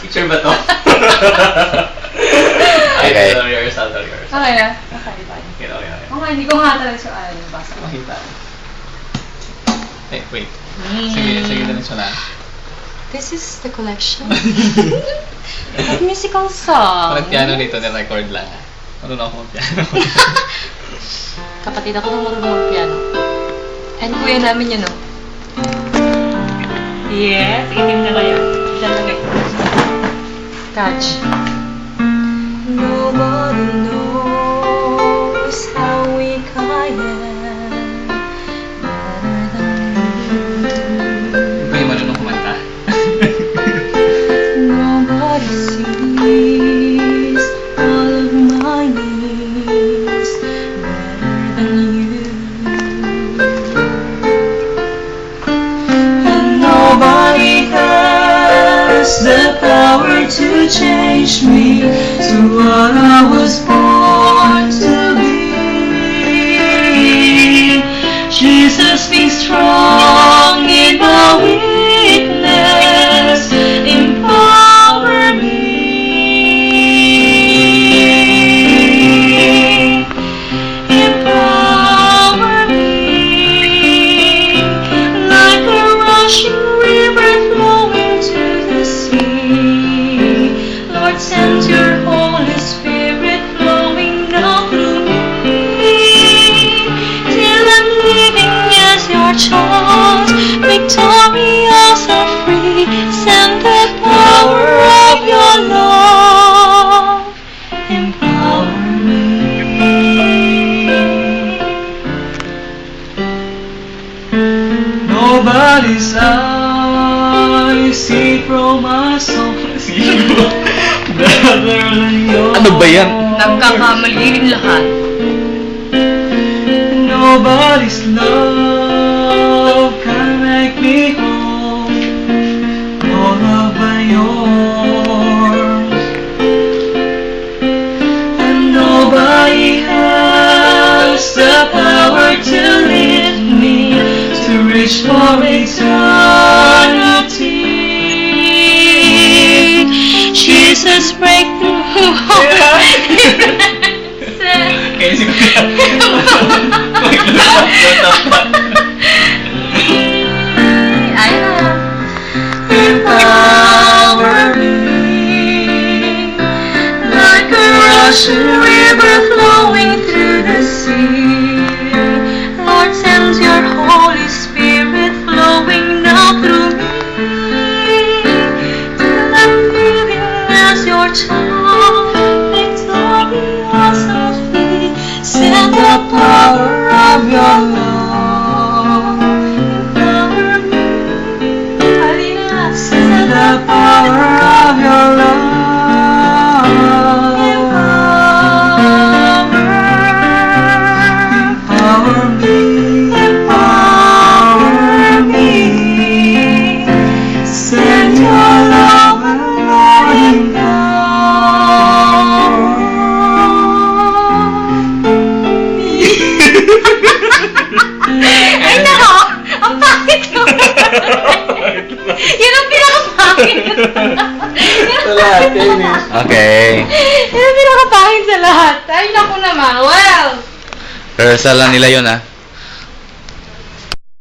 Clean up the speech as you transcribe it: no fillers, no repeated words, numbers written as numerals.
Picture ba to? Okay. Yours. Okay na. Okay, bye. Okay. Okay, hindi ko nga talaga siya basta. Makita. Eh, wait. Sige na siya na. This is the collection. Of musical song. Walang piano dito, na-record lang. Marunong ako mag-piano. Kapatid ako nang marunong mag-piano. And kuya namin yun, no? Yes, itim na kayo. Diyan lang kayo. Touch. Nobody knows how weak I am better than you. Hindi kayo marunong kumanta. Nobody sees all of my needs better than you. And nobody has the power to change me to what I was born to be. Jesus, be strong in my weakness, empower me, empower me, like a rushing river flowing to the sea. Lord, send your Holy Spirit flowing now through me, till I'm living as your child, victorious and free. Send the power of your love, empower me. Nobody's eyes see from my soul. Better than yours. Ano ba yan? Nagkakamali rin lahat. Nobody's love can make me whole. All of my yours. And nobody has the power to lift me, to reach for eternity. Jesus, break through. Kaya siguro. Empower me, like a rushing river flowing through the sea. Lord, send your Holy Spirit flowing now through me, till I'm living as your child, victorious and free. Send the power of your love, empower me. Send the power of your love, empower me, empower me. Send your love and Lord, empower me. Ay, nako! Ang pangit ko! Yun ang pinakapangit. Sa lahat, Kainis. Okay. Yun ang pinakapangit sa lahat. Ay, naku naman. Well. Rehearsal lang nila yun, ah.